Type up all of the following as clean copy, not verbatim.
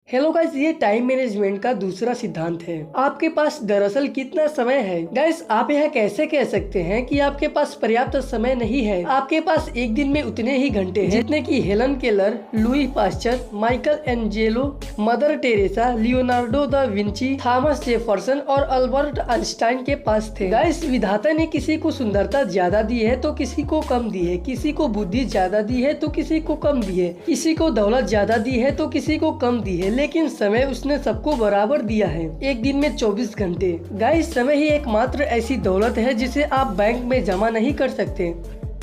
Hello guys, ये time management का दूसरा सिद्धांत है। आपके पास दरअसल कितना समय है। गाइस, आप यह कैसे कह सकते हैं कि आपके पास पर्याप्त समय नहीं है। आपके पास एक दिन में उतने ही घंटे हैं जितने कि Helen Keller, Louis Pasteur, Michael Angelo, mother Teresa, Leonardo da Vinci, Thomas Jefferson और अल्बर्ट आइंस्टाइन के पास थे। गाइस, विधाता ने किसी को सुंदरता ज्यादा दी है तो किसी को कम दी है, किसी को बुद्धि ज्यादा दी है तो किसी को कम दी है, किसी को दौलत ज्यादा दी है तो किसी को कम दी है, लेकिन समय उसने सबको बराबर दिया है। एक दिन में 24 घंटे। गाइस, समय ही एकमात्र ऐसी दौलत है जिसे आप बैंक में जमा नहीं कर सकते।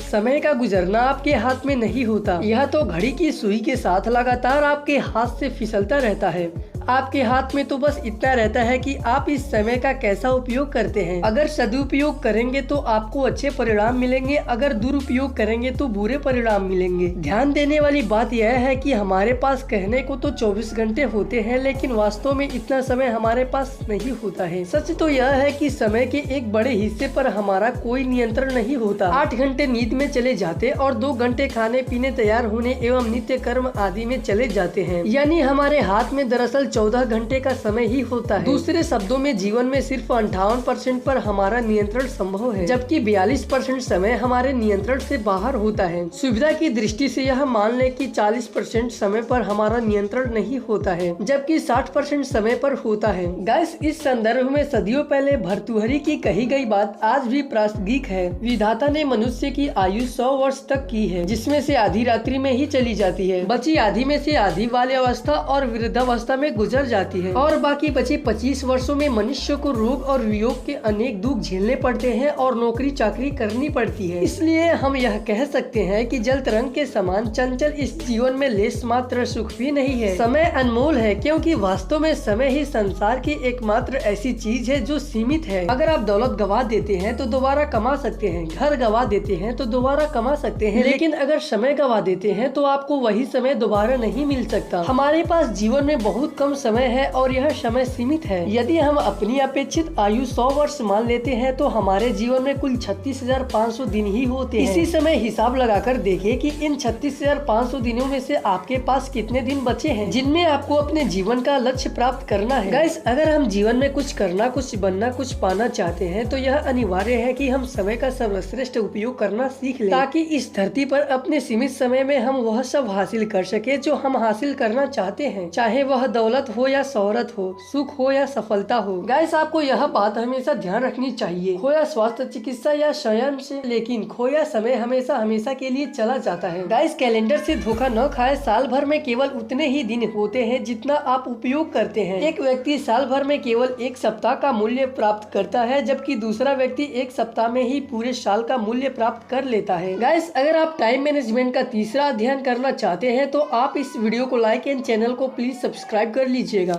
समय का गुजरना आपके हाथ में नहीं होता, यह तो घड़ी की सुई के साथ लगातार आपके हाथ से फिसलता रहता है। आपके हाथ में तो बस इतना रहता है कि आप इस समय का कैसा उपयोग करते हैं। अगर सदुपयोग करेंगे तो आपको अच्छे परिणाम मिलेंगे, अगर दुरुपयोग करेंगे तो बुरे परिणाम मिलेंगे। ध्यान देने वाली बात यह है कि हमारे पास कहने को तो 24 घंटे होते हैं, लेकिन वास्तव में इतना समय हमारे पास नहीं होता है। सच तो यह है कि समय के एक बड़े हिस्से पर हमारा कोई नियंत्रण नहीं होता। 8 घंटे नींद में चले जाते और 2 घंटे खाने पीने, तैयार होने एवं नित्य कर्म आदि में चले जाते हैं। यानी हमारे हाथ में दरअसल 14 घंटे का समय ही होता है। दूसरे शब्दों में जीवन में सिर्फ 58% पर हमारा नियंत्रण संभव है, जबकि 42% समय हमारे नियंत्रण से बाहर होता है। सुविधा की दृष्टि से यह मान ले कि 40% समय पर हमारा नियंत्रण नहीं होता है, जबकि 60% समय पर होता है। गाइस, इस संदर्भ में सदियों पहले भर्तृहरि की कही गई बात आज भी प्रासंगिक है। विधाता ने मनुष्य की आयु 100 वर्ष तक की है, जिसमें से आधी रात्रि में ही चली जाती है। बची आधी में से आधी बाल्यावस्था और वृद्धावस्था में गुजर जाती है, और बाकी बचे 25 वर्षों में मनुष्य को रोग और वियोग के अनेक दुख झेलने पड़ते हैं और नौकरी चाकरी करनी पड़ती है। इसलिए हम यह कह सकते हैं कि जल तरंग के समान चंचल इस जीवन में लेस मात्र सुख भी नहीं है। समय अनमोल है, क्योंकि वास्तव में समय ही संसार की एकमात्र ऐसी चीज है जो सीमित है। अगर आप दौलत गवा देते हैं तो दोबारा कमा सकते हैं, घर गवा देते हैं तो दोबारा कमा सकते हैं, लेकिन अगर समय गवा देते हैं तो आपको वही समय दोबारा नहीं मिल सकता। हमारे पास जीवन में बहुत कम समय है और यह समय सीमित है। यदि हम अपनी अपेक्षित आयु 100 वर्ष मान लेते हैं तो हमारे जीवन में कुल 36,500 दिन ही होते हैं। इसी समय हिसाब लगाकर देखिए कि इन 36,500 दिनों में से आपके पास कितने दिन बचे हैं जिनमें आपको अपने जीवन का लक्ष्य प्राप्त करना है। गाइस, अगर हम जीवन में कुछ करना, कुछ बनना, कुछ पाना चाहते हैं तो यह अनिवार्य है कि हम समय का सर्वश्रेष्ठ उपयोग करना सीख लें, ताकि इस धरती पर अपने सीमित समय में हम वह सब हासिल कर सके जो हम हासिल करना चाहते हैं, चाहे वह दौलत हो या शोहरत हो, सुख हो या सफलता हो। गाइस, आपको यह बात हमेशा ध्यान रखनी चाहिए, खोया स्वास्थ्य, चिकित्सा या शयन से, लेकिन खोया समय हमेशा हमेशा के लिए चला जाता है। गाइस, कैलेंडर से धोखा न खाए। साल भर में केवल उतने ही दिन होते हैं जितना आप उपयोग करते हैं। एक व्यक्ति साल भर में केवल 1 सप्ताह का मूल्य प्राप्त करता है, जबकि दूसरा व्यक्ति 1 सप्ताह में ही पूरे साल का मूल्य प्राप्त कर लेता है। गाइस, अगर आप टाइम मैनेजमेंट का तीसरा अध्ययन करना चाहते हैं तो आप इस वीडियो को लाइक एंड चैनल को प्लीज सब्सक्राइब कर लीजिएगा।